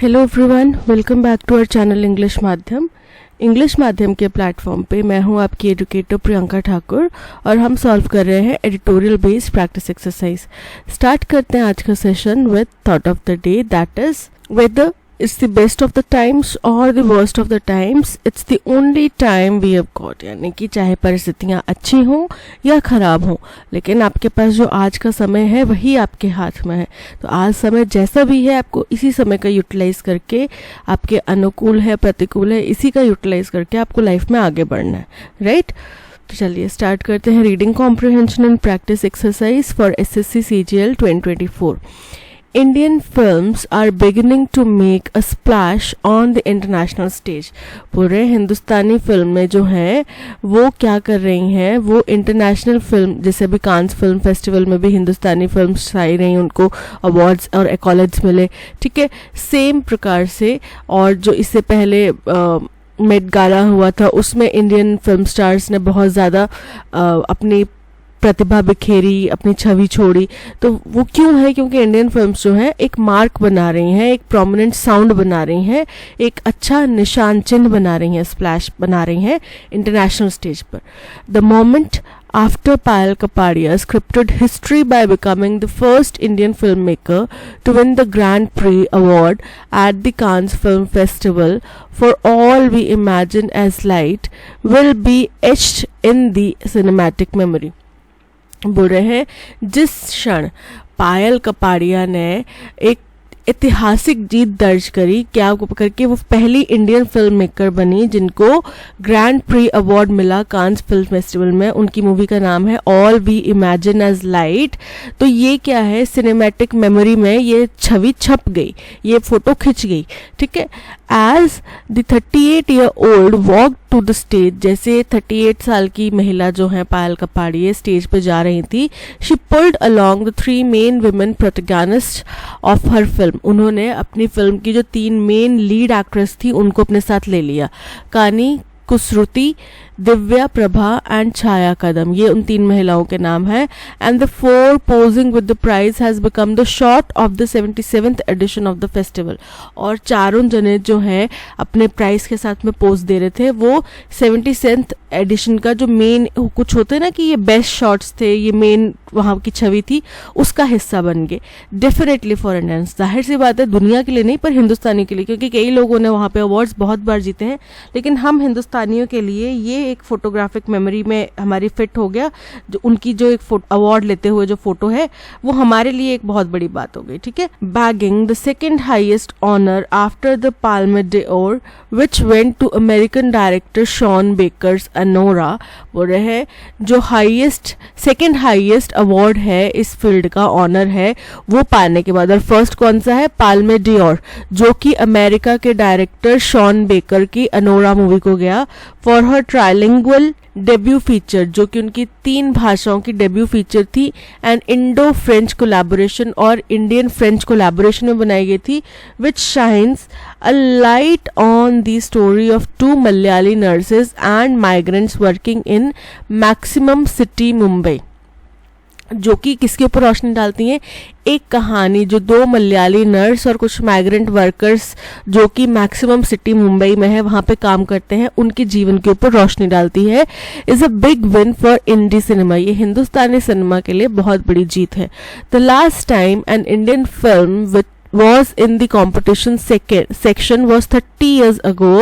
Hello everyone, welcome back to our channel English माध्यम के platform पे मैं हूं आपकी एजुकेटर प्रियंका ठाकुर और हम सॉल्व कर रहे हैं editorial based practice exercise. Start करते हैं आज का session with thought of the day, that is whether it's the best of the times or the worst of the times, it's the only time we have got। यानी कि चाहे परिस्थितियाँ अच्छी हों या ख़राब हों, लेकिन आपके पास जो आज का समय है वही आपके हाथ में है। तो आज समय जैसा भी है आपको इसी समय का यूटिलाइज करके, आपके अनुकूल है प्रतिकूल है, इसी का यूटिलाइज करके आपको लाइफ में आगे बढ़ना है, राइट। तो चलिए स्टार्ट करते हैं reading comprehension and practice exercise for SSC CGL 2024। Indian films are beginning to make a splash on the international stage। पूरे हिंदुस्तानी फिल्में जो हैं वो क्या कर रही हैं, वो इंटरनेशनल फिल्म, जैसे अभी कांस फिल्म फेस्टिवल में भी हिंदुस्तानी फिल्म्स आई रही, उनको अवार्ड्स और एक्कॉलेड्स मिले, ठीक है। सेम प्रकार से और जो इससे पहले मेट गाला हुआ था उसमें इंडियन फिल्म स्टार्स ने बहुत ज़्यादा अपनी प्रतिभा बिखेरी, अपनी छवि छोड़ी। तो वो क्यों है? क्योंकि इंडियन फिल्म्स जो हैं एक मार्क बना रही हैं, एक प्रोमिनेंट साउंड बना रही हैं, एक अच्छा निशान चिन्ह बना रही हैं, स्प्लैश बना रही हैं इंटरनेशनल स्टेज पर। The moment after Payal Kapadia scripted history by becoming the first Indian filmmaker to win the Grand Prix award at the Cannes Film Festival for All We Imagine as Light will be etched in the cinematic memory। बोल रहे हैं जिस क्षण पायल कपाड़िया ने एक ऐतिहासिक जीत दर्ज करी, क्या करके वो पहली इंडियन फिल्म मेकर बनी जिनको ग्रैंड प्री अवार्ड मिला कांस फिल्म फेस्टिवल में। उनकी मूवी का नाम है all we imagine as light. तो ये क्या है, सिनेमैटिक मेमोरी में ये छवि छप गई, ये फोटो खिंच गई, ठीक है। As the 38-year-old walk to the stage, जैसे 38 साल की महिला जो है पायल कपाड़िया स्टेज पे जा रही थी, she pulled along the 3 main women protagonist of her film. उन्होंने अपनी फिल्म की जो 3 मेन लीड एक्ट्रेस थी उनको अपने साथ ले लिया, कानी कुसरुति, दिव्या प्रभा एंड छाया कदम, ये उन 3 महिलाओं के नाम है। And the 4 posing with the prize has become the shot of the 77th edition of the festival. और चारों जने जो हैं अपने प्राइज के साथ में पोज दे रहे थे, वो 77th एडिशन का जो मेन कुछ होते हैं ना कि ये बेस्ट शॉट्स थे, ये मेन वहाँ की छवि थी, उसका हिस्सा बन गए। डेफिनेटली फॉर इंडियंस, जाहिर सी बात है दुनिया के लिए नहीं पर हिंदुस्तानी के लिए, क्योंकि कई लोगों ने वहाँ पे अवार्ड्स बहुत बार जीते हैं, लेकिन हम हिंदुस्तानियों के लिए ये एक फोटोग्राफिक मेमोरी में हमारी फिट हो गया। जो उनकी जो एक अवार्ड लेते हुए जो फोटो है वो हमारे लिए एक बहुत बड़ी बात हो गई, ठीक है। Bagging the second highest honour after the Palme d'Or which went to American director Sean Baker's Anora. बोल रहे हैं जो हाईएस्ट सेकेंड हाईएस्ट अवार्ड है इस फील्ड का, ऑनर है, वो पाने के बाद, और फर्स्ट कौन सा है, पाल्मे d'Or, जो कि अमेरिका के डायरेक्टर शॉन बेकर की अनोरा मूवी को गया for her trilingual debut feature, जो कि उनकी 3 भाषाओं की डेब्यू फीचर थी, एंड इंडो फ्रेंच कोलैबोरेशन और इंडियन फ्रेंच कोलैबोरेशन में बनाई गई थी, which shines a light on the story of 2 Malayali nurses and migrants working in maximum city Mumbai. जो कि किसके ऊपर रोशनी डालती हैं, एक कहानी जो 2 मलयाली नर्स और कुछ माइग्रेंट वर्कर्स जो कि मैक्सिमम सिटी मुंबई में है वहाँ पे काम करते हैं, उनके जीवन के ऊपर रोशनी डालती है। Is a big win for indie cinema, ये हिंदुस्तानी सिनेमा के लिए बहुत बड़ी जीत है। The last time an Indian film with was in the competition section was 30 years ago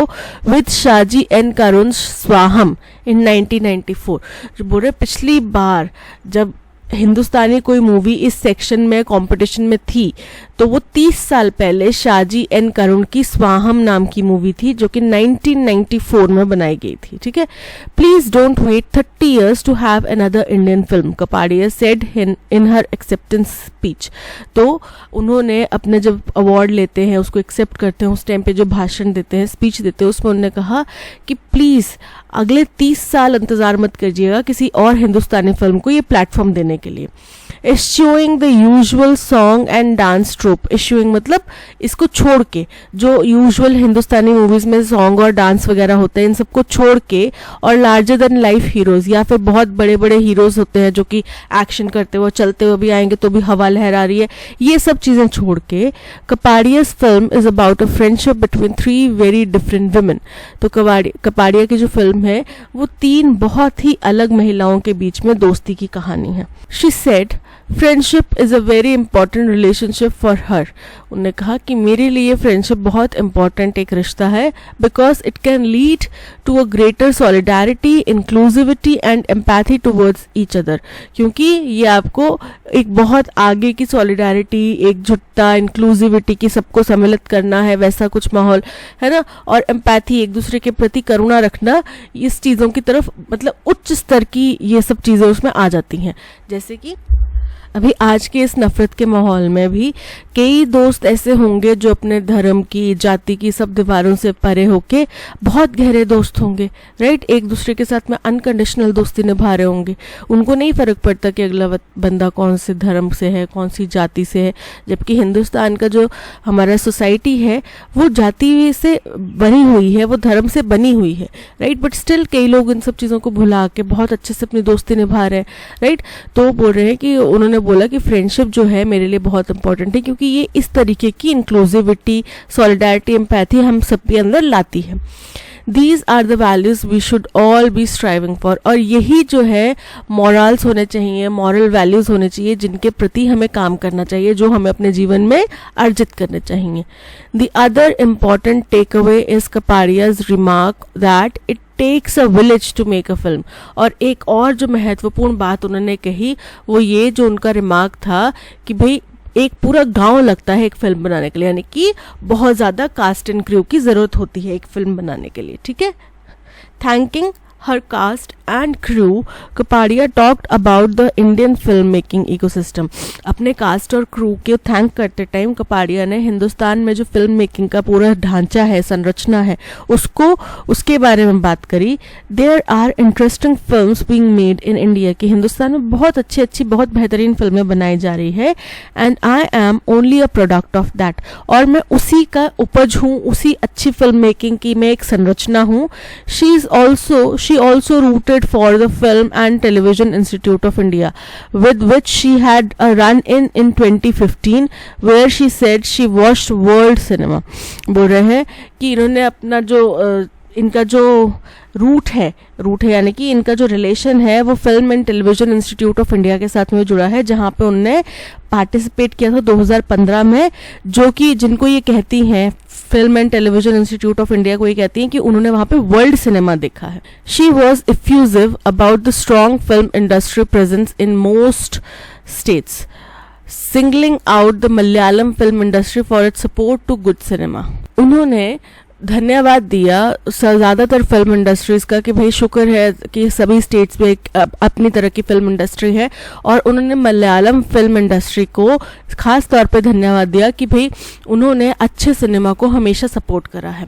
with Shaji N. Karun's Swaham in 1994। जो बोले पिछली बार जब हिंदुस्तानी कोई मूवी इस सेक्शन में कंपटीशन में थी तो वो 30 साल पहले शाजी एन करुण की स्वाहम नाम की मूवी थी, जो कि 1994 में बनाई गई थी, ठीक है। Please don't wait 30 years to have another Indian film, Kapadia said in her acceptance speech. तो उन्होंने अपने जब अवार्ड लेते हैं, उसको एक्सेप्ट करते हैं, उस टाइम पे जो भाषण देते हैं, स्पीच देते हैं, उसमें उन्होंने कहा कि प्लीज अगले 30 साल इंतजार मत कीजिएगा किसी और हिंदुस्तानी फिल्म को ये प्लेटफॉर्म देने के लिए। eschewing the usual song and dance trope. eschewing मतलब इसको छोड़ के, जो यूजुअल हिंदुस्तानी मूवीज में सॉन्ग और डांस वगैरह होते हैं इन सबको छोड़ के, और लार्जर देन लाइफ हीरोज या फिर बहुत बड़े बड़े हीरोज होते हैं जो कि एक्शन करते हुए चलते हुए भी आएंगे तो भी हवा लहरा रही है, ये सब चीजें छोड़ के Kapadia's film is about a friendship between 3 very different women. तो कपाड़िया की जो फिल्म है वो 3 बहुत ही अलग महिलाओं के बीच में दोस्ती की कहानी है. She said friendship is a very important relationship for her. उन्होंने कहा कि मेरे लिए फ्रेंडशिप बहुत इंपॉर्टेंट एक रिश्ता है, because it can lead to a greater solidarity, inclusivity and empathy towards each other. क्योंकि ये आपको एक बहुत आगे की सॉलिडारिटी, एकजुटता, इंक्लूसिविटी की, सबको सम्मिलित करना है वैसा कुछ माहौल है ना, और एम्पैथी, एक दूसरे के प्रति करुणा रखना, इस चीज़ों की तरफ मतलब उच्च स्तर की ये सब चीज़ें उसमें आ जाती हैं. जैसे कि अभी आज के इस नफरत के माहौल में भी कई दोस्त ऐसे होंगे जो अपने धर्म की, जाति की सब दीवारों से परे होके बहुत गहरे दोस्त होंगे, राइट. एक दूसरे के साथ में अनकंडीशनल दोस्ती निभा रहे होंगे. उनको नहीं फर्क पड़ता कि अगला बंदा कौन से धर्म से है, कौन सी जाति से है. जबकि हिंदुस्तान का जो हमारा सोसाइटी है वो जाति से बनी हुई है, वो धर्म से बनी हुई है, राइट. बट स्टिल कई लोग इन सब चीज़ों को भुला के बहुत अच्छे से अपनी दोस्ती निभा रहे हैं, राइट. तो बोल रहे हैं कि उन्होंने बोला कि फ्रेंडशिप जो है मेरे लिए बहुत इंपॉर्टेंट है, क्योंकि ये इस तरीके की इंक्लूसिविटी, सॉलिडारिटी, एम्पैथी हम सबके अंदर लाती है. These are the values we should all be striving for. और यही जो है मॉरल्स होने चाहिए, मॉरल वैल्यूज होने चाहिए जिनके प्रति हमें काम करना चाहिए, जो हमें अपने जीवन में अर्जित करने चाहिए. The other important takeaway is Kapadia's remark that it takes a village to make a film. और एक और जो महत्वपूर्ण बात उन्होंने कही वो ये जो उनका रिमार्क था कि भाई एक पूरा गांव लगता है एक फिल्म बनाने के लिए, यानी कि बहुत ज़्यादा कास्ट एंड क्रू की ज़रूरत होती है एक फिल्म बनाने के लिए, ठीक है. Thanking her cast and crew, Kapadia talked about the Indian filmmaking ecosystem. अपने कास्ट और क्रू के थैंक करते टाइम कपाड़िया ने हिंदुस्तान में जो फिल्म मेकिंग का पूरा ढांचा है, संरचना है, उसके बारे में बात करी. There are interesting films being made in India, कि हिंदुस्तान में बहुत अच्छी बहुत बेहतरीन फिल्में बनाई जा रही है. And I am only a product of that. और मैं उसी का उपज हूँ, उसी अच्छी फिल्म मेकिंग की मैं एक संरचना हूँ. She also rooted for the Film and Television Institute of India, with which she had a run-in 2015, where she said she watched world cinema. बोल रहे हैं कि इन्होंने अपना जो इनका जो रूट है यानी कि इनका जो रिलेशन है वो film and television institute of India के साथ में जुड़ा है, जहाँ पे उनने पार्टिसिपेट किया था 2015 में, जो कि जिनको ये कहती हैं film and television institute of India को ये कहती हैं कि उन्होंने वहाँ पे वर्ल्ड सिनेमा देखा है. She was effusive about the strong film industry presence in most states, singling out the Malayalam film industry for its support to good cinema. उन्होंने धन्यवाद दिया ज़्यादातर फिल्म इंडस्ट्रीज़ का कि भाई शुक्र है कि सभी स्टेट्स में अपनी तरह की फिल्म इंडस्ट्री है, और उन्होंने मलयालम फिल्म इंडस्ट्री को ख़ास तौर पे धन्यवाद दिया कि भाई उन्होंने अच्छे सिनेमा को हमेशा सपोर्ट करा है.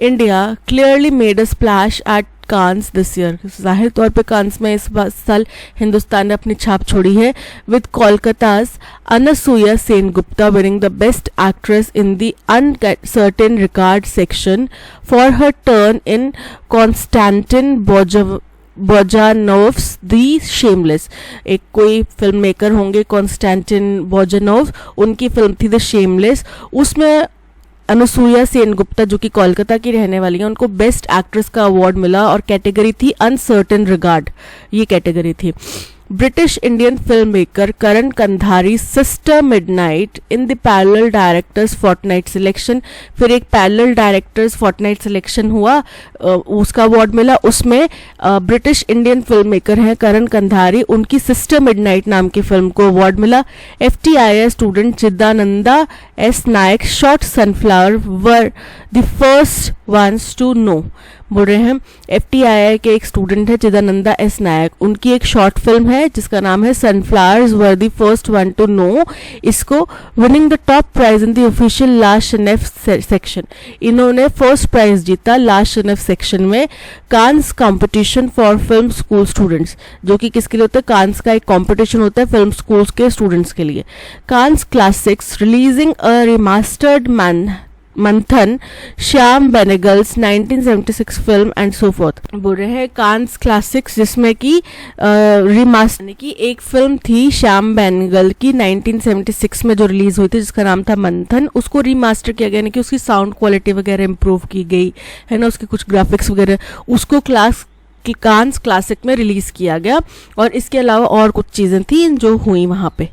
India clearly made a splash at Cannes this year. जाहिर तौर पे कांस में इस साल हिंदुस्तान ने अपनी छाप छोड़ी है, with Kolkata's Anasuya Sengupta winning the best actress in the Un Certain Regard section for her turn in Konstantin Bojanov's the Shameless. एक कोई फिल्म मेकर होंगे कॉन्स्टेंटिन बोजानोव, उनकी फिल्म थी द शेमलेस. उसमें अनुसूया सेनगुप्ता जो कि कोलकाता की रहने वाली है, उनको बेस्ट एक्ट्रेस का अवार्ड मिला और कैटेगरी थी अनसर्टेन रिगार्ड, ये कैटेगरी थी. British Indian filmmaker Karan Kandhari Sister Midnight in the Parallel Directors Fortnight Selection. फिर एक Parallel Directors Fortnight Selection हुआ, उसका अवार्ड मिला. उसमें ब्रिटिश इंडियन फिल्म मेकर हैं करण कंधारी, उनकी सिस्टर मिडनाइट नाम की फिल्म को अवार्ड मिला. FTII student Chidananda S. Naik shot sunflower were the first ones to know. बोल रहे हैं FTII के एक स्टूडेंट है चिदानंदा एस नायक, उनकी एक शॉर्ट फिल्म है जिसका नाम है sunflowers were the first one to know, इसको winning the top prize in the official last Cinef section. इन्होंने फर्स्ट प्राइज जीता लास्ट शनेफ सेक्शन में Cannes competition for film school students, जो कि किसके लिए होता है, कांस का एक कंपटीशन होता है फिल्म स्कूल्स के स्टूडेंट्स के लिए। Cannes classics releasing a remastered Manthan Shyam Benegal's 1976 film and so forth. बोल रहे हैं कांस क्लासिक्स जिसमें कि रिमास्टर की एक फिल्म थी श्याम बेनेगल की 1976 में जो रिलीज हुई थी जिसका नाम था मंथन, उसको रिमास्टर किया गया, यानी कि उसकी साउंड क्वालिटी वगैरह इंप्रूव की गई है ना, उसके कुछ ग्राफिक्स वगैरह, उसको कांस क्लासिक में रिलीज किया गया। और इसके अलावा और कुछ चीज़ें थी जो हुई वहाँ पे।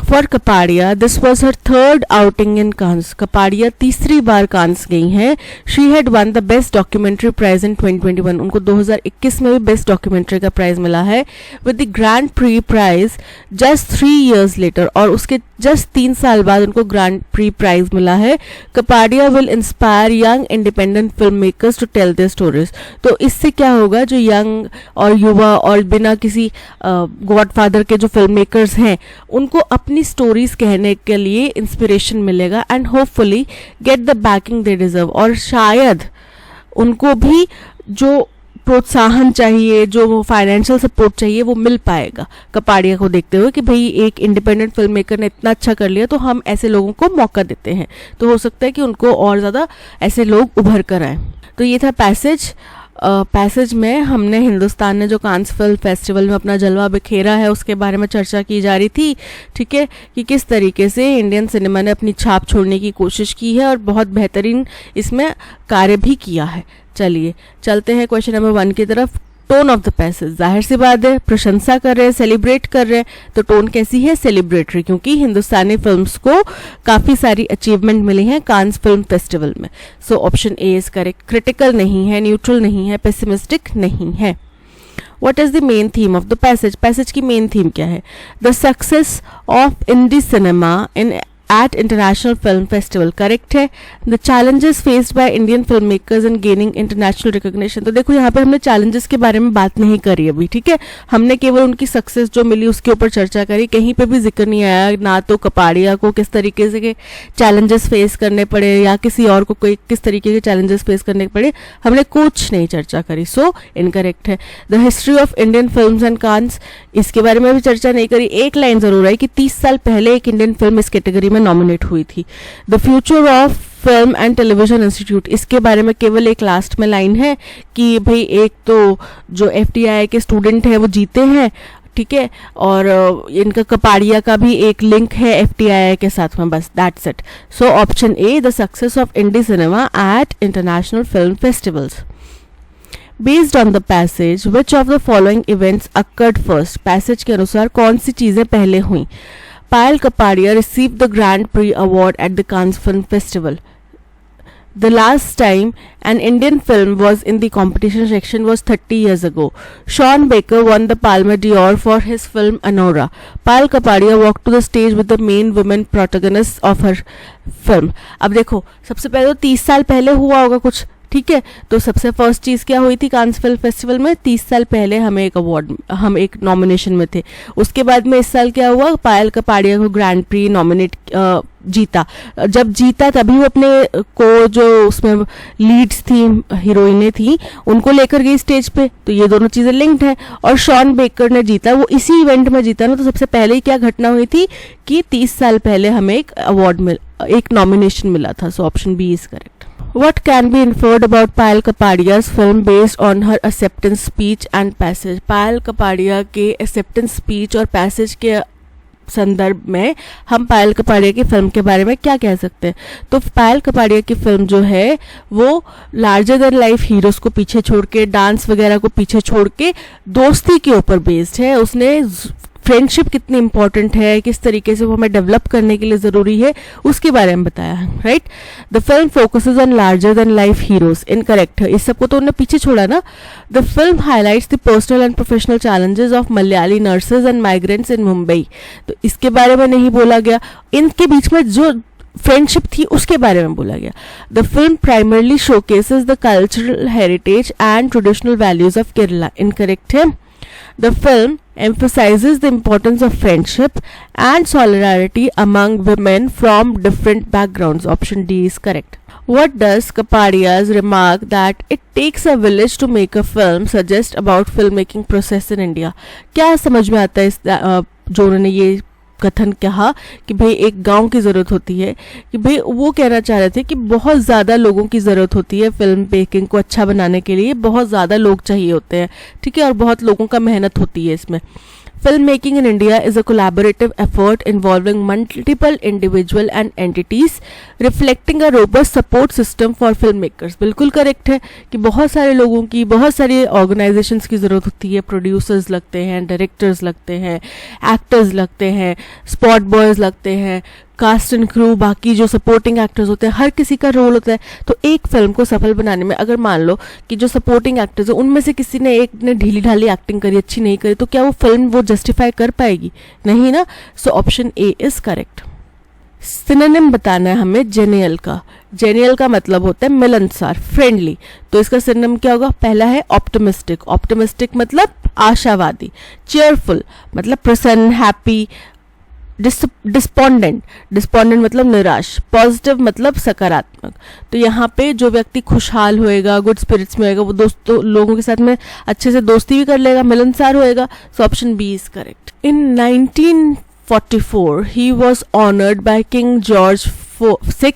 For Kapadia this was her third outing in Cannes, Kapadia तीसरी बार कांस गई हैं। She had won the best documentary prize in 2021, उनको 2021 में भी बेस्ट डॉक्यूमेंट्री का प्राइज मिला है with the grand prix prize just 3 years later, और उसके जस्ट 3 साल बाद उनको ग्रैंड प्री प्राइज मिला है। Kapadia will inspire young independent film makers to tell their stories. तो इससे क्या होगा, जो यंग और युवा और बिना किसी गॉडफादर के जो फिल्म मेकर्स हैं उनको अपनी स्टोरीज कहने के लिए इंस्पिरेशन मिलेगा and hopefully get the banking they deserve, और शायद उनको भी जो प्रोत्साहन चाहिए, जो फाइनेंशियल सपोर्ट चाहिए वो मिल पाएगा कपाड़िया को देखते हुए कि भाई एक इंडिपेंडेंट फिल्म मेकर ने इतना अच्छा कर लिया तो हम ऐसे लोगों को मौका देते हैं, तो हो सकता है कि उनको और ज़्यादा ऐसे लोग उभर कर आए। तो ये था पैसेज में हमने हिंदुस्तान ने जो कांस फिल्म फेस्टिवल में अपना जलवा बिखेरा है उसके बारे में चर्चा की जा रही थी, ठीक है, कि किस तरीके से इंडियन सिनेमा ने अपनी छाप छोड़ने की कोशिश की है और बहुत बेहतरीन इसमें कार्य भी किया है। चलिए चलते हैं क्वेश्चन नंबर 1 की तरफ। टोन ऑफ द पैसेज, जाहिर सी बात है प्रशंसा कर रहे हैं, सेलिब्रेट कर रहे हैं, तो टोन कैसी है, सेलिब्रेटरी, क्योंकि हिंदुस्तानी फिल्म्स को काफ़ी सारी अचीवमेंट मिली हैं कांस फिल्म फेस्टिवल में। सो option A is correct. Critical नहीं है, न्यूट्रल नहीं है, पेसिमिस्टिक नहीं है। What is the main theme of the passage? Passage की मेन थीम क्या है? The success of indie cinema in at International Film Festival, correct है। The challenges faced by Indian filmmakers in gaining international recognition, तो देखो यहाँ पे हमने challenges के बारे में बात नहीं करी अभी, ठीक है, हमने केवल उनकी सक्सेस जो मिली उसके ऊपर चर्चा करी, कहीं पे भी जिक्र नहीं आया ना तो कपाड़िया को किस तरीके से के चैलेंजेस फेस करने पड़े या किसी और को कोई किस तरीके के चैलेंजेस फेस करने पड़े, हमने कुछ नहीं चर्चा करी, सो इनकरेक्ट है। The history of Indian films and Cannes, इसके बारे में भी चर्चा नहीं करी। एक लाइन जरूर है कि 30 साल पहले एक इंडियन फिल्म इस कैटेगरी में नॉमिनेट हुई थी। The future of film and television institute, इसके बारे में केवल एक लास्ट में लाइन है कि भाई एक तो जो FTII के स्टूडेंट हैं वो जीते हैं, ठीक है, और इनका कपाड़िया का भी एक लिंक है FTII के साथ में, बस that's it. So option A, the success of indie cinema at international film festivals. Based on the passage, which of the following events occurred first? Passage के अनुसार कौन सी चीजें पहले हुई? पायल Kapadia received the Grand Prix award at the Cannes Film Festival. The last time an Indian film was in the competition section was 30 years ago. Sean Baker won the Palme d'Or for his film Anora. Payal Kapadia walked to the stage with the main women protagonists of her film. अब देखो सबसे पहले तो 30 साल पहले हुआ होगा कुछ, ठीक है, तो सबसे फर्स्ट चीज़ क्या हुई थी कांस फिल्म फेस्टिवल में? 30 साल पहले हम एक नॉमिनेशन में थे। उसके बाद में इस साल क्या हुआ, पायल कपाड़िया को ग्रैंड प्री नॉमिनेट जीता। जब जीता तभी वो अपने को जो उसमें लीड्स थी, हीरोइनें थी, उनको लेकर गई स्टेज पे, तो ये दोनों चीज़ें लिंक्ड हैं। और शॉन बेकर ने जीता, वो इसी इवेंट में जीता ना, तो सबसे पहले ही क्या घटना हुई थी कि 30 साल पहले हमें एक नॉमिनेशन मिला था। So option B is correct. What can be inferred about Payal Kapadia's film based on her acceptance speech and passage? पायल कपाड़िया के acceptance speech और passage के संदर्भ में हम पायल कपाड़िया की फिल्म के बारे में क्या कह सकते हैं? तो पायल कपाड़िया की फिल्म जो है वो लार्जर देन लाइफ हीरोज को पीछे छोड़ के, डांस वगैरह को पीछे छोड़ के दोस्ती के ऊपर बेस्ड है। उसने फ्रेंडशिप कितनी इंपॉर्टेंट है, किस तरीके से वो हमें डेवलप करने के लिए ज़रूरी है, उसके बारे में बताया है, right. The film focuses on larger than life heroes, incorrect है, इस सबको तो उन्होंने पीछे छोड़ा ना। The film highlights the personal and professional challenges of Malayali nurses and migrants in Mumbai, तो इसके बारे में नहीं बोला गया। इनके बीच में जो फ्रेंडशिप थी उसके बारे में बोला गया. The film primarily showcases the cultural heritage and traditional values of Kerala. Incorrect है. The film emphasizes the importance of friendship and solidarity among women from different backgrounds. Option D is correct. What does Kapadia's remark that it takes a village to make a film suggest about filmmaking process in India? क्या समझ में आता है इस जो उन्होंने ये कथन कहा कि भाई एक गांव की ज़रूरत होती है, कि भाई वो कहना चाह रहे थे कि बहुत ज़्यादा लोगों की ज़रूरत होती है फिल्म मेकिंग को अच्छा बनाने के लिए, बहुत ज़्यादा लोग चाहिए होते हैं, ठीक है, और बहुत लोगों का मेहनत होती है इसमें. Filmmaking in India is a collaborative effort involving multiple individual and entities, reflecting a robust support system for filmmakers. बिल्कुल करेक्ट है कि बहुत सारे लोगों की, बहुत सारे ऑर्गेनाइजेशंस की ज़रूरत होती है. प्रोड्यूसर्स लगते हैं, डायरेक्टर्स लगते हैं, एक्टर्स लगते हैं, स्पॉट बॉयज़ लगते हैं, कास्ट एंड क्रू, बाकी जो सपोर्टिंग एक्टर्स होते हैं, हर किसी का रोल होता है. तो एक फिल्म को सफल बनाने में अगर मान लो कि जो सपोर्टिंग एक्टर्स है उनमें से किसी ने एक ने ढीली ढाली एक्टिंग करी, अच्छी नहीं करी, तो क्या वो फिल्म वो जस्टिफाई कर पाएगी? नहीं ना. So option A is correct. Synonym बताना है हमें जेनियल का. जेनियल का मतलब होता है मिलनसार, फ्रेंडली. तो इसका सिनोनिम क्या होगा? पहला है ऑप्टिमिस्टिक. ऑप्टिमिस्टिक मतलब आशावादी. चेयरफुल मतलब प्रसन्न, हैप्पी. डिस्पोंडेंट, डिस्पोंडेंट मतलब निराश. पॉजिटिव मतलब सकारात्मक. तो यहाँ पे जो व्यक्ति खुशहाल होएगा, गुड स्पिरिट्स में होएगा, वो दोस्तों लोगों के साथ में अच्छे से दोस्ती भी कर लेगा, मिलनसार होएगा. So option B is correct. In 1944 he was honored by King George VI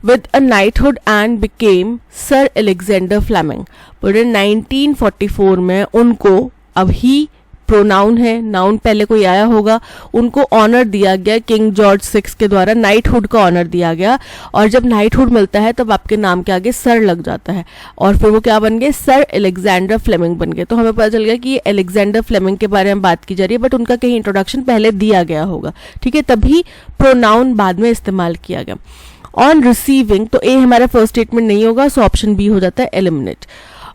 with a knighthood and became Sir Alexander Fleming. पर 1944 में उनको, अब ही प्रोनाउन है, नाउन पहले कोई आया होगा, उनको ऑनर दिया गया किंग जॉर्ज 6 के द्वारा, नाइटहुड का ऑनर दिया गया. और जब नाइटहुड मिलता है तब आपके नाम के आगे सर लग जाता है, और फिर वो क्या बन गए? सर अलेक्जेंडर फ्लेमिंग बन गए. तो हमें पता चल गया कि ये अलेक्जेंडर फ्लेमिंग के बारे में बात की जा रही है, बट उनका कहीं इंट्रोडक्शन पहले दिया गया होगा, ठीक है, तभी प्रोनाउन बाद में इस्तेमाल किया गया. ऑन रिसीविंग, तो ए हमारा फर्स्ट स्टेटमेंट नहीं होगा, सो ऑप्शन बी हो जाता है eliminate.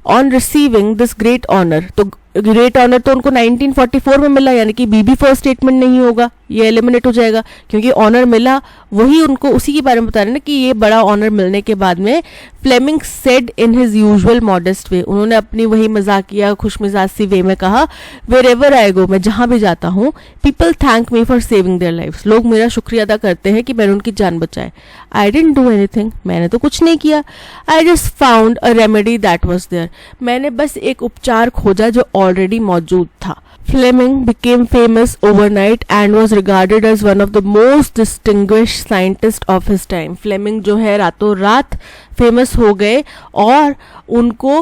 On receiving this great honour, तो ग्रेट ऑनर तो उनको 1944 में मिला, यानी कि बी भी फर्स्ट स्टेटमेंट नहीं होगा, ये एलिमिनेट हो जाएगा, क्योंकि ऑनर मिला वही उनको, उसी के बारे में बता रहे हैं ना कि ये बड़ा ऑनर मिलने के बाद में Fleming said in his usual modest way, उन्होंने अपनी वही मजाकिया खुशमिजाज सी वे में कहा, वेर एवर आई गो, मैं जहां भी जाता हूँ, people thank me for saving their lifes, लोग मेरा शुक्रिया अदा करते हैं कि मैंने उनकी जान बचाए. आई डिडंट डू एनीथिंग, मैंने तो कुछ नहीं किया. I just found a remedy that was there, मैंने बस एक उपचार खोजा जो ऑलरेडी मौजूद था. Fleming became famous overnight and was regarded as one of the most distinguished scientists of his time. Fleming जो है रातों रात फेमस हो गए और उनको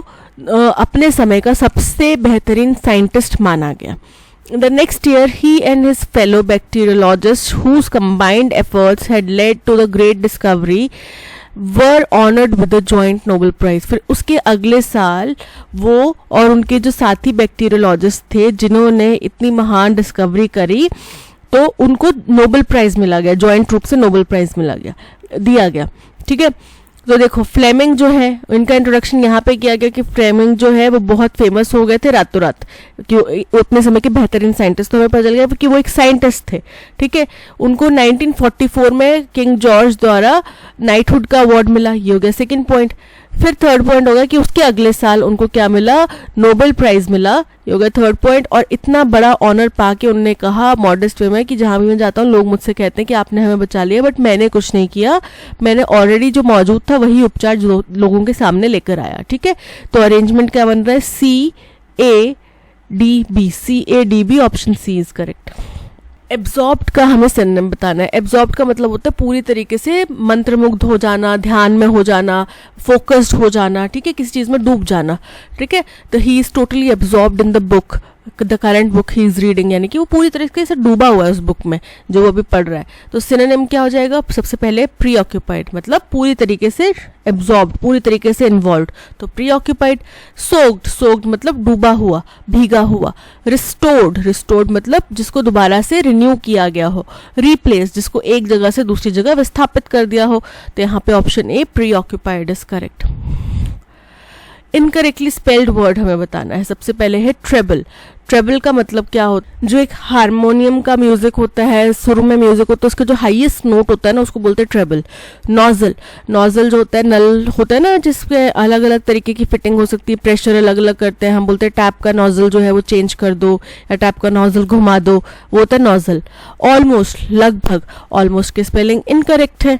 अपने समय का सबसे बेहतरीन साइंटिस्ट माना गया. The next year, he and his fellow bacteriologists, whose combined efforts had led to the great discovery, were honored with the joint Nobel Prize. फिर उसके अगले साल वो और उनके जो साथी बैक्टीरियोलॉजिस्ट थे जिन्होंने इतनी महान डिस्कवरी करी, तो उनको नोबेल प्राइज मिला गया, जॉइंट रूप से नोबेल प्राइज दिया गया, ठीक है. तो देखो फ्लेमिंग जो है, इनका इंट्रोडक्शन यहाँ पे किया गया कि फ्लेमिंग जो है वो बहुत फेमस हो गए थे रातों रात, क्यों? उतने समय के बेहतरीन साइंटिस्ट. तो हमें पता चल गया कि वो एक साइंटिस्ट थे, ठीक है. उनको 1944 में किंग जॉर्ज द्वारा नाइटहुड का अवार्ड मिला, ये हो गया सेकेंड पॉइंट. फिर थर्ड पॉइंट होगा कि उसके अगले साल उनको क्या मिला? नोबेल प्राइज मिला, ये हो गया थर्ड पॉइंट. और इतना बड़ा ऑनर पाके उन्होंने कहा मॉडेस्ट वे में कि जहां भी मैं जाता हूँ लोग मुझसे कहते हैं कि आपने हमें बचा लिया, बट मैंने कुछ नहीं किया, मैंने ऑलरेडी जो मौजूद था वही उपचार जो लोगों के सामने लेकर आया, ठीक है. तो अरेंजमेंट क्या बन रहा है? C A D B, C A D B, option C is correct. Absorbed का हमें सिनोनिम बताना है. एब्जॉर्ब्ड का मतलब होता है पूरी तरीके से मंत्रमुग्ध हो जाना, ध्यान में हो जाना, फोकस्ड हो जाना, ठीक है, किसी चीज में डूब जाना, ठीक है. तो he is totally absorbed in the book, the current book he is reading, यानी कि वो पूरी तरीके से डूबा हुआ है उस बुक में जो वो अभी पढ़ रहा है. तो सिनोनिम क्या हो जाएगा? सबसे पहले प्रीऑक्यूपाइड, मतलब पूरी तरीके से एब्जॉर्ब्ड, पूरी तरीके से इन्वॉल्व, तो प्रीऑक्यूपाइड. सोक्ड, सोक्ड मतलब डूबा हुआ, भीगा हुआ. रिस्टोर्ड, रिस्टोर्ड मतलब जिसको दोबारा से रिन्यू किया गया हो. रिप्लेस, जिसको एक जगह से दूसरी जगह विस्थापित कर दिया हो. तो यहाँ पे option A preoccupied is correct. Incorrectly spelled word हमें बताना है। सबसे पहले है ट्रेबल। ट्रेबल का मतलब क्या होता है, जो एक हारमोनियम का म्यूजिक होता है, सुर में म्यूजिक होता है, उसका जो हाईएस्ट नोट होता है ना उसको बोलते हैं ट्रेबल। नॉजल, नॉजल जो होता है, नल होता है ना जिसपे अलग अलग तरीके की फिटिंग हो सकती है, प्रेशर अलग अलग करते हैं, हम बोलते हैं टैप का नॉजल जो है वो चेंज कर दो या टैप का नॉजल घुमा दो, वो होता है नॉजल। ऑलमोस्ट, लगभग, ऑलमोस्ट की स्पेलिंग इनकरेक्ट है,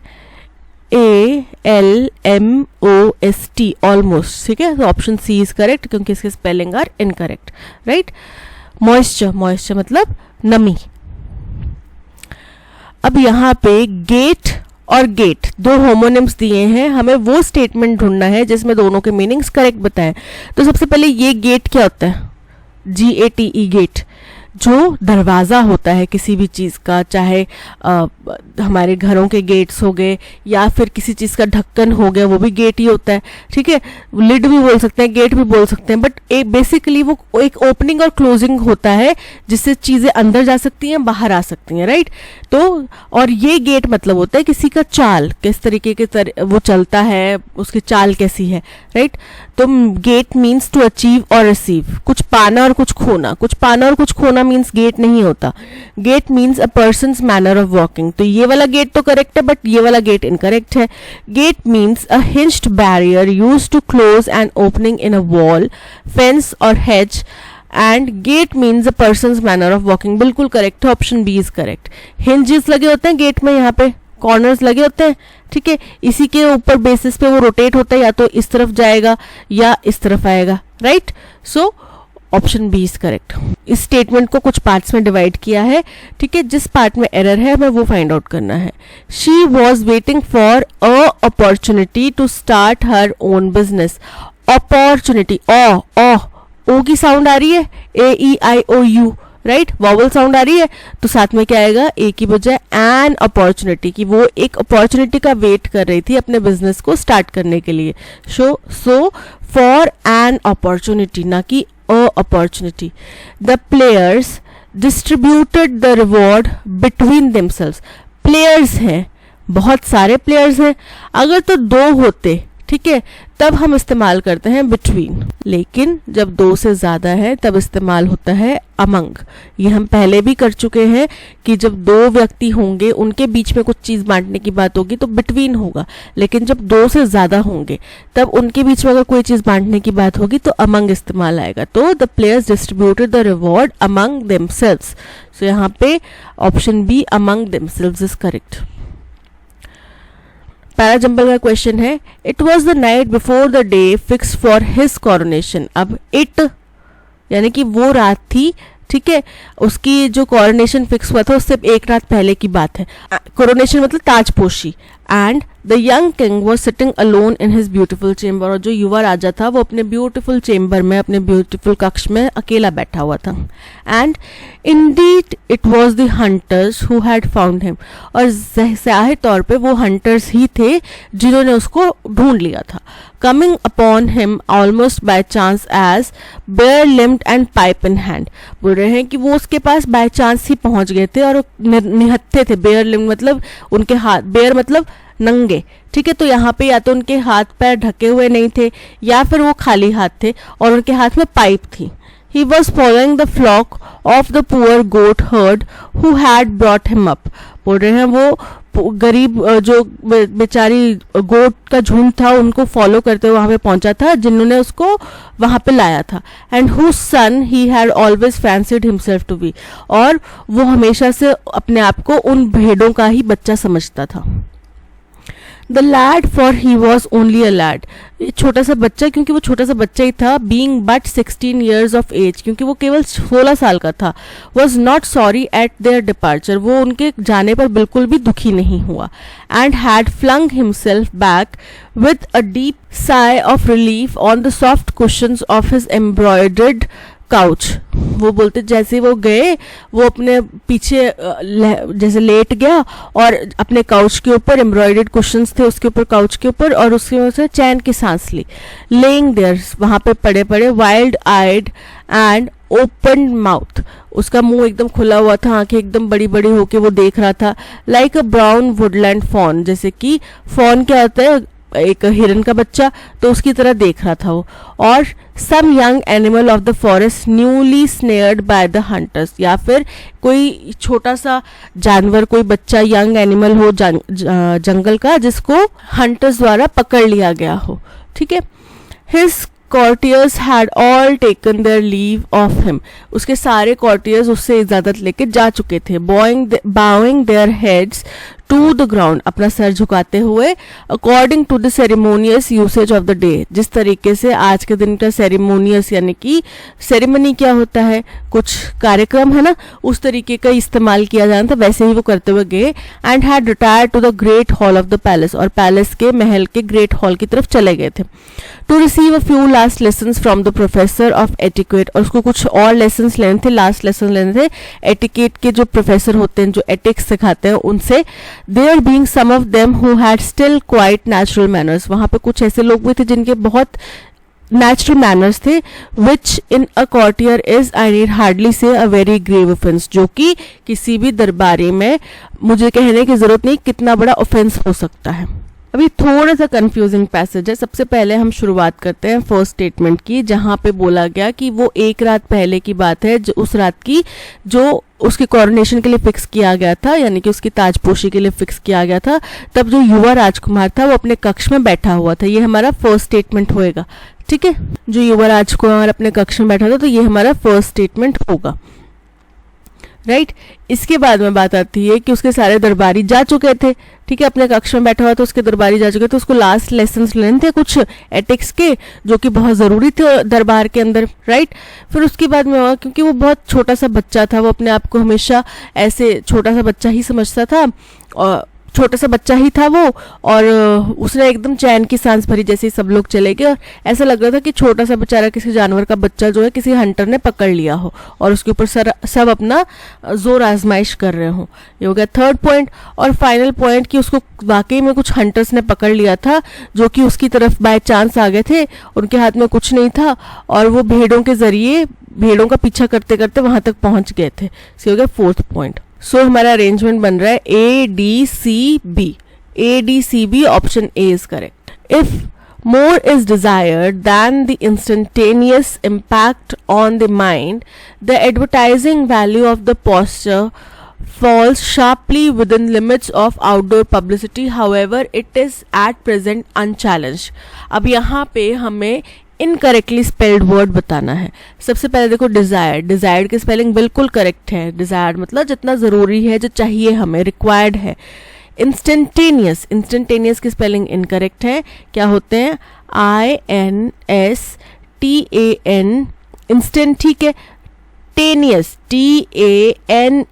ALMOST, ऑलमोस्ट, ठीक है। तो ऑप्शन सी इज करेक्ट क्योंकि इसके spelling are incorrect, right. Moisture, moisture मतलब नमी। अब यहाँ पे गेट और गेट दो होमोनिम्स दिए हैं, हमें वो स्टेटमेंट ढूंढना है जिसमें दोनों के मीनिंग्स करेक्ट बताएं। तो सबसे पहले ये गेट क्या होता है, GATE, गेट, जो दरवाज़ा होता है किसी भी चीज़ का, चाहे हमारे घरों के गेट्स हो गए या फिर किसी चीज़ का ढक्कन हो गया, वो भी गेट ही होता है, ठीक है। लिड भी बोल सकते हैं, गेट भी बोल सकते हैं, बट बेसिकली वो एक ओपनिंग और क्लोजिंग होता है जिससे चीज़ें अंदर जा सकती हैं, बाहर आ सकती हैं, राइट। तो और ये गेट मतलब होता है किसी का चाल, किस तरीके के वो चलता है, उसकी चाल कैसी है, राइट। तो गेट मीन्स टू अचीव और रिसीव, कुछ पाना और कुछ खोना। कुछ पाना और कुछ खोना मीन्स गेट नहीं होता। Gait means a person's manner of walking. तो ये वाला गेट तो करेक्ट है बट ये वाला गेट इनकरेक्ट है। Gate means a hinged barrier used to close an opening in a wall, fence or hedge, and gait means a person's manner of walking. बिल्कुल correct है, option B is correct. Hinges लगे होते हैं gate में, यहाँ पे corners लगे होते हैं, ठीक है। इसी के ऊपर बेसिस पे वो रोटेट होता है, या तो इस तरफ जाएगा या इस तरफ आएगा, right. So option B is correct. इस स्टेटमेंट को कुछ पार्ट्स में डिवाइड किया है, ठीक है। जिस पार्ट में एरर है हमें वो फाइंड आउट करना है। She was waiting for a opportunity to start her own business. Opportunity, O की साउंड आ रही है, AEIOU, राइट, वॉवल साउंड आ रही है, तो साथ में क्या आएगा, ए की बजाय एन अपॉर्चुनिटी, की वो एक अपॉर्चुनिटी का वेट कर रही थी अपने बिजनेस को स्टार्ट करने के लिए। सो फॉर एन अपॉर्चुनिटी, ना कि a opportunity. The players distributed the reward between themselves. Players हैं, बहुत सारे प्लेयर्स हैं, अगर तो दो होते, ठीक है, तब हम इस्तेमाल करते हैं बिटवीन, लेकिन जब दो से ज्यादा है तब इस्तेमाल होता है अमंग। ये हम पहले भी कर चुके हैं कि जब दो व्यक्ति होंगे उनके बीच में कुछ चीज बांटने की बात होगी तो बिटवीन होगा, लेकिन जब दो से ज्यादा होंगे तब उनके बीच में अगर कोई चीज बांटने की बात होगी तो अमंग इस्तेमाल आएगा। तो the players distributed the reward among themselves. So यहाँ पे option B among themselves is correct. Parajumble का क्वेश्चन है, it was the night before the day fixed for his coronation. अब इट यानी कि वो रात थी, ठीक है, उसकी जो कॉरोनेशन फिक्स हुआ था उससे एक रात पहले की बात है। कॉरोनेशन मतलब ताजपोशी। And the young king was sitting alone in his beautiful chamber. और जो युवा राजा था वो अपने ब्यूटिफुल चेम्बर में, अपने ब्यूटिफुल कक्ष में अकेला बैठा हुआ था। And Indeed it was the hunters who had found him. और जाहिर तौर पे वो हंटर्स ही थे जिन्होंने उसको ढूंढ लिया था। Coming upon him almost by chance as bare limbed and pipe in hand. बोल रहे हैं कि वो उसके पास बाय चांस ही पहुंच गए थे और निहत्थे थे। बेयर लिम्ड मतलब उनके हाथ, बेयर मतलब नंगे, ठीक है। तो यहाँ पे या तो उनके हाथ पैर ढके हुए नहीं थे या फिर वो खाली हाथ थे और उनके हाथ में पाइप थी। He was following the flock of the poor goat herd who had brought him up. बोल रहे हैं वो गरीब जो बेचारी गोट का झुंड था उनको फॉलो करते हुए वहां पे पहुंचा था जिन्होंने उसको वहां पे लाया था। And whose son he had always fancied himself to be. और वो हमेशा से अपने आप को उन भेड़ों का ही बच्चा समझता था। The lad for he was only a lad. छोटा सा बच्चा, क्योंकि वो छोटा सा बच्चा ही था। Being but 16 years of age, क्योंकि वो केवल 16 साल का था। Was not sorry at their departure, वो उनके जाने पर बिल्कुल भी दुखी नहीं हुआ। And had flung himself back with a deep sigh of relief on the soft cushions of his embroidered couch. वो बोलते जैसे वो गए वो अपने पीछे जैसे लेट गया और अपने काउच के ऊपर, एम्ब्रॉयडर्ड कुशंस थे उसके ऊपर, काउच के ऊपर, और उसकी वजह से चैन की सांस ली। लेइंग देयर, वहां पे पड़े पड़े, wild eyed and open mouth, उसका मुंह एकदम खुला हुआ था, आंखें एकदम बड़ी बड़ी होके वो देख रहा था। Like a brown woodland fawn, जैसे कि फॉन क्या होता है, एक हिरन का बच्चा, तो उसकी तरह देख रहा था वो। और some young animal of the forest newly snared by the hunters, या फिर कोई छोटा सा जानवर, कोई बच्चा यंग एनिमल हो जंगल का, जिसको हंटर्स द्वारा पकड़ लिया गया हो, ठीक है। His courtiers had all taken their leave of him, उसके सारे courtiers उससे इजाजत लेके जा चुके थे। bowing their heads to the ground, अपना सर झुकाते हुए, according to the ceremonious usage of the day, जिस तरीके से आज के दिन का ceremonious यानी कि सेरेमनी क्या होता है, कुछ कार्यक्रम है ना, उस तरीके का इस्तेमाल किया जाना था, वैसे ही वो करते हुए गए। And had retired to the great hall of the palace, और पैलेस के महल के ग्रेट हॉल की तरफ चले गए थे। To receive a few last lessons from the professor of etiquette, और उसको कुछ और लेसन्स लेने थे, लास्ट लेसन लेने थे एटिकेट के जो प्रोफेसर होते हैं, जो एटिक्स सिखाते हैं, उनसे। There being some of them who had still quite natural manners, वहां पे कुछ ऐसे लोग भी थे जिनके बहुत नेचुरल मैनर्स थे। विच इन अ courtier is, I need hardly से, अ वेरी ग्रेव ऑफेंस, जो कि किसी भी दरबारी में मुझे कहने की जरूरत नहीं कितना बड़ा ऑफेंस हो सकता है। अभी थोड़ा सा कंफ्यूजिंग पैसेज है। सबसे पहले हम शुरुआत करते हैं फर्स्ट स्टेटमेंट की, जहां पे बोला गया कि वो एक रात पहले की बात है, जो उस रात की जो उसके कोरोनेशन के लिए फिक्स किया गया था, यानी कि उसकी ताजपोशी के लिए फिक्स किया गया था। तब जो युवा राजकुमार था वो अपने कक्ष में बैठा हुआ था। ये हमारा फर्स्ट स्टेटमेंट होएगा, ठीक है। जो युवा राजकुमार अपने कक्ष में बैठा था, तो ये हमारा फर्स्ट स्टेटमेंट होगा, राइट। इसके बाद में बात आती है कि उसके सारे दरबारी जा चुके थे, ठीक है, अपने कक्ष में बैठा हुआ तो उसके दरबारी जा चुके थे, उसको लास्ट लेसन्स लेने थे कुछ एटिक्स के, जो कि बहुत ज़रूरी थे दरबार के अंदर, राइट। फिर उसके बाद में हुआ, क्योंकि वो बहुत छोटा सा बच्चा था, वो अपने आप को हमेशा ऐसे छोटा सा बच्चा ही समझता था, और छोटा सा बच्चा ही था वो, और उसने एकदम चैन की सांस भरी जैसे ही सब लोग चले गए, और ऐसा लग रहा था कि छोटा सा बेचारा किसी जानवर का बच्चा जो है किसी हंटर ने पकड़ लिया हो और उसके ऊपर सब अपना जोर आजमाइश कर रहे हो। ये हो गया थर्ड पॉइंट। और फाइनल पॉइंट कि उसको वाकई में कुछ हंटर्स ने पकड़ लिया था, जो कि उसकी तरफ बाय चांस आ गए थे, उनके हाथ में कुछ नहीं था, और वो भेड़ों के जरिए भेड़ों का पीछा करते करते वहां तक पहुंच गए थे। ये हो गया फोर्थ पॉइंट। सो हमारा अरेंजमेंट बन रहा है ADCB। ADCB option A is correct. If more is desired than the instantaneous impact on the mind, the advertising value of the posture falls sharply within limits of outdoor publicity, however it is at present unchallenged। अब यहाँ पे हमें incorrectly spelled word बताना है। सबसे पहले देखो Dzire, desired की स्पेलिंग बिल्कुल करेक्ट है। डिजायर्ड मतलब जितना जरूरी है, जो चाहिए हमें, रिक्वायर्ड है। इंस्टेंटेनियस, इंस्टेंटेनियस की स्पेलिंग इनकरेक्ट है। क्या होते हैं? INSTAN, इंस्टेंट, ठीक है। टेनियस, TANEOUS,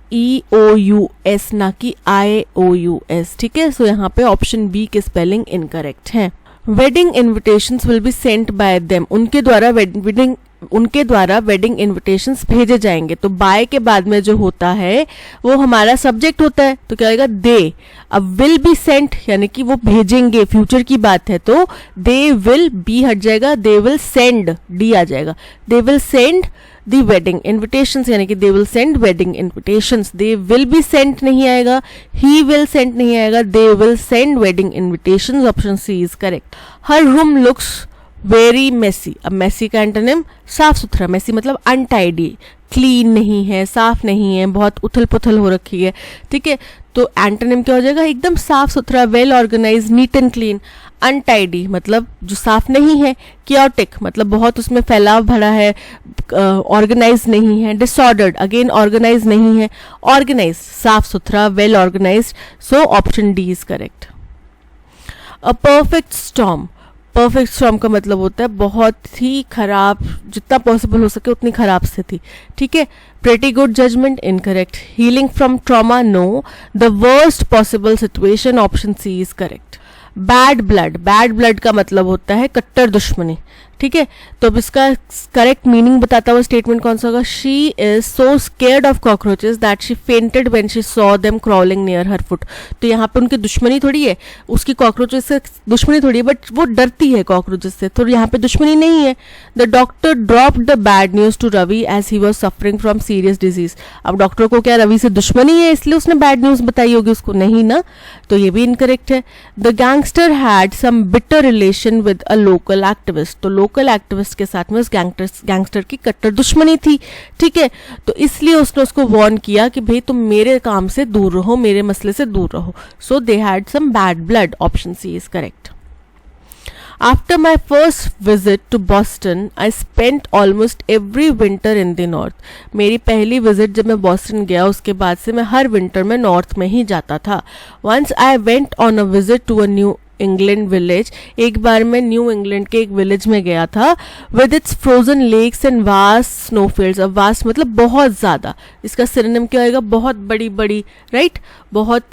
ना कि IOUS, ठीक है। सो यहाँ पे ऑप्शन बी की स्पेलिंग इनकरेक्ट है। Wedding invitations will be sent by them, उनके द्वारा वेडिंग इन्विटेशंस भेजे जाएंगे। तो बाय के बाद में जो होता है वो हमारा सब्जेक्ट होता है, तो क्या होगा? दे। अब विल बी सेंट यानी कि वो भेजेंगे, फ्यूचर की बात है, तो दे विल, बी हट जाएगा, दे विल सेंड, डी आ जाएगा। They will send the wedding invitations, यानी कि they will send wedding invitations. They will be sent नहीं आएगा, ही विल सेंड नहीं आएगा, they will send wedding invitations. Option C is correct. Her room looks very messy. अब messy का antonym साफ सुथरा। मेसी मतलब अनटाइडी, क्लीन नहीं है, साफ नहीं है, बहुत उथल पुथल हो रखी है, ठीक है। तो एंटोनिम क्या हो जाएगा? एकदम साफ सुथरा, well organise, neat and clean. Untidy मतलब जो साफ नहीं है। कियोटिक मतलब बहुत उसमें फैलाव भरा है, ऑर्गेनाइज नहीं है। डिसऑर्डर्ड अगेन ऑर्गेनाइज नहीं है। ऑर्गेनाइज साफ सुथरा, well organise. So option D is correct. A perfect storm, perfect storm का मतलब होता है बहुत ही खराब, जितना पॉसिबल हो सके उतनी खराब स्थिति, ठीक है। Pretty good judgement, incorrect. Healing from trauma, no. The worst possible situation, option C is correct. Bad blood, bad blood का मतलब होता है कट्टर दुश्मनी, ठीक है, तो अब इसका करेक्ट मीनिंग बताता हुआ स्टेटमेंट कौन सा होगा? She is so scared of cockroaches that she fainted when she saw them crawling near her foot. तो यहाँ पे उनकी दुश्मनी थोड़ी है, उसकी कॉकरोचेस से दुश्मनी थोड़ी है, बट वो डरती है कॉकरोचेस से, तो यहाँ पे दुश्मनी नहीं है। The doctor dropped the bad news to Ravi as he was suffering from serious disease. अब डॉक्टर को क्या रवि से दुश्मनी है इसलिए उसने बैड न्यूज बताई होगी उसको? नहीं ना, तो ये भी इनकरेक्ट है। The gangster had some bitter relation with a local activist. तो लोकल एक्टिविस्ट के साथ में उस गैंगस्टर की कट्टर दुश्मनी थी, ठीक है, तो इसलिए उसने उसको वार्न किया कि भाई तुम मेरे काम से दूर रहो, मेरे मसले से दूर रहो। So they had some bad blood. Option C is correct. After my first visit to Boston, I spent almost every winter in the north. मेरी पहली विजिट जब मैं बॉस्टन गया उसके बाद से मैं हर विंटर में नॉर्थ में ही जाता था। Once I went on a visit to a New England village. एक बार मैं न्यू इंग्लैंड के एक विलेज में गया था with its frozen lakes and vast snowfields. अब vast मतलब बहुत ज़्यादा, इसका सिनोनिम क्या होगा? बहुत बड़ी बड़ी, राइट? बहुत,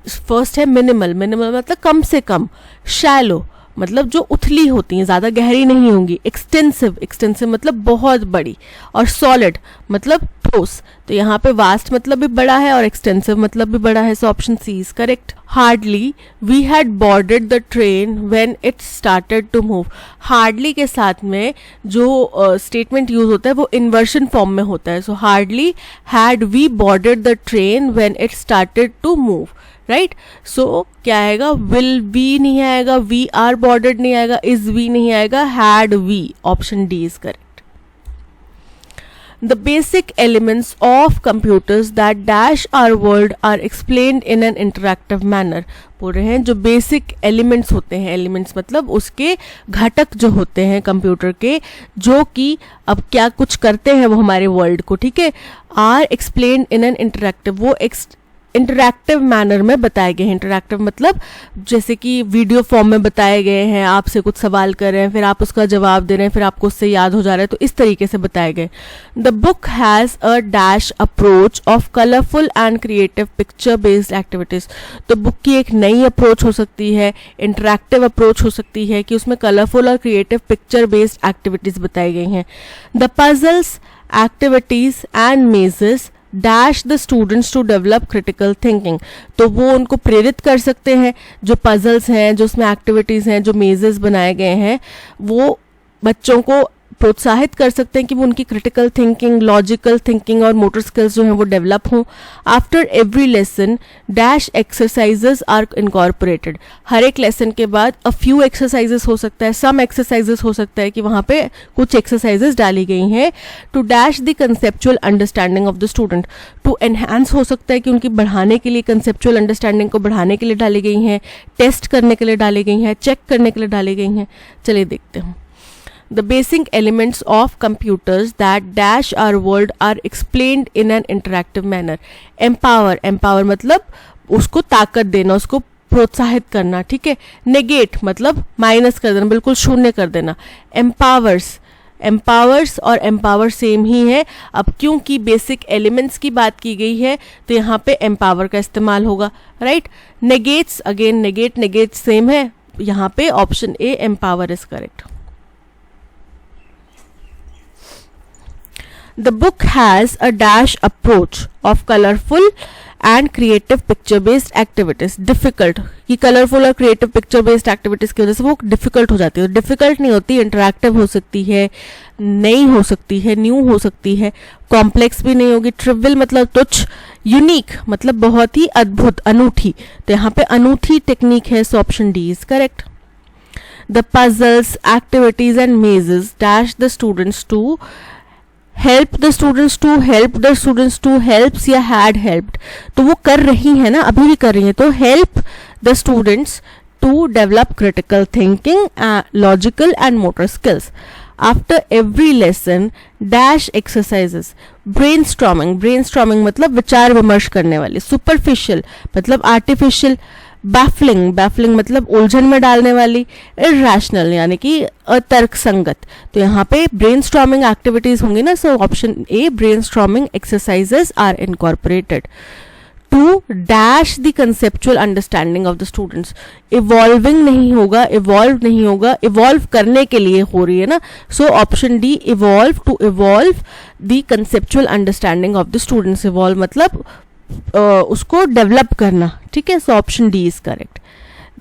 फर्स्ट है मिनिमल, मिनिमल मतलब कम से कम, शैलो मतलब जो उथली होती हैं, ज़्यादा गहरी नहीं होंगी, एक्सटेंसिव, एक्सटेंसिव मतलब बहुत बड़ी, और सॉलिड मतलब ठोस। तो यहाँ पे वास्ट मतलब भी बड़ा है और एक्सटेंसिव मतलब भी बड़ा है, so option C is correct. Hardly we had boarded the train when it started to move. Hardly के साथ में जो स्टेटमेंट यूज होता है वो इन्वर्शन फॉर्म में होता है। So hardly had we boarded the train when it started to move, right? So क्या आएगा? विल वी नहीं आएगा, वी आर बॉर्डर्ड नहीं आएगा, इज वी नहीं आएगा, had we. Option D is correct. The basic elements of computers that dash our world are explained in an interactive manner. बोल रहे हैं जो बेसिक एलिमेंट्स होते हैं, एलिमेंट्स मतलब उसके घटक जो होते हैं कंप्यूटर के, जो कि अब क्या कुछ करते हैं वो हमारे वर्ल्ड को, ठीक है, are explained in an interactive, वो इंटरैक्टिव मैनर में बताए गए हैं। इंटरैक्टिव मतलब जैसे कि वीडियो फॉर्म में बताए गए हैं, आपसे कुछ सवाल कर रहे हैं, फिर आप उसका जवाब दे रहे हैं, फिर आपको उससे याद हो जा रहा है, तो इस तरीके से बताए गए। The book has a dash approach of colourful and creative picture based activities. तो बुक की एक नई अप्रोच हो सकती है, इंटरैक्टिव अप्रोच हो सकती है कि उसमें कलरफुल और क्रिएटिव पिक्चर बेस्ड एक्टिविटीज़ बताई गई हैं। The puzzles, activities and mazes dash the students to develop critical thinking. तो वो उनको प्रेरित कर सकते हैं, जो पजल्स हैं, जो उसमें एक्टिविटीज़ हैं, जो मेजेस बनाए गए हैं, वो बच्चों को प्रोत्साहित कर सकते हैं कि वो उनकी क्रिटिकल थिंकिंग, लॉजिकल थिंकिंग और मोटर स्किल्स जो हैं वो डेवलप हों। After every lesson dash exercises are incorporated. हर एक लेसन के बाद अ फ्यू एक्सरसाइजेस हो सकता है, सम एक्सरसाइजेस हो सकता है कि वहाँ पे कुछ एक्सरसाइजेस डाली गई हैं। To dash the conceptual understanding of the student, to enhance हो सकता है कि उनकी बढ़ाने के लिए, कंसेप्चुअल अंडरस्टैंडिंग को बढ़ाने के लिए डाली गई हैं, टेस्ट करने के लिए डाली गई हैं, चेक करने के लिए डाली गई हैं। चलिए देखते हैं। The basic elements of computers that dash our world are explained in an interactive manner. Empower, empower मतलब उसको ताकत देना, उसको प्रोत्साहित करना, ठीक है। नेगेट मतलब माइनस कर देना, बिल्कुल शून्य कर देना। एम्पावर्स, एम्पावर्स और एम्पावर सेम ही है। अब क्योंकि बेसिक एलिमेंट्स की बात की गई है तो यहाँ पे एम्पावर का इस्तेमाल होगा, right. Negates, again negate negate same है, यहाँ पे option A empower is correct. The book has a dash approach of colorful and creative picture based activities. Difficult, कि कलरफुल और क्रिएटिव पिक्चर बेस्ड एक्टिविटीज की वजह से वो डिफिकल्ट हो जाती है। डिफिकल्ट नहीं होती, इंटरैक्टिव हो सकती है, नई हो सकती है, न्यू हो सकती है, कॉम्प्लेक्स भी नहीं होगी। ट्रिवियल मतलब तुच्छ, यूनिक मतलब बहुत ही अद्भुत, अनूठी, तो यहाँ पे अनूठी टेक्निक है, so option D is correct. The puzzles, activities and mazes dash the students to help the students to, help the students to, helps या हैड हेल्प्ड, तो वो कर रही है ना, अभी भी कर रही है, तो help the students to develop critical thinking, logical and motor skills. After every lesson dash exercises. Brainstorming, brainstorming मतलब विचार विमर्श करने वाली। सुपरफिशियल मतलब आर्टिफिशियल। बैफलिंग, बैफलिंग मतलब उलझन में डालने वाली। इरैशनल यानी कि अतर्क संगत, तो यहाँ पे ब्रेनस्टॉर्मिंग एक्टिविटीज होंगी ना, so option A brainstorming exercises are incorporated. To dash the conceptual understanding of the students. Evolving नहीं होगा, इवॉल्व करने के लिए हो रही है ना, so option D evolve, to evolve the conceptual understanding of the students. Evolve मतलब उसको डेवलप करना, ठीक है, so option D is correct.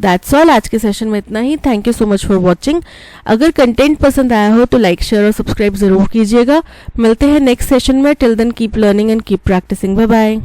That's all, आज के सेशन में इतना ही। Thank you so much for watching. अगर कंटेंट पसंद आया हो तो लाइक, शेयर और सब्सक्राइब जरूर कीजिएगा। मिलते हैं नेक्स्ट सेशन में। Till then keep learning and keep practising. Bye bye.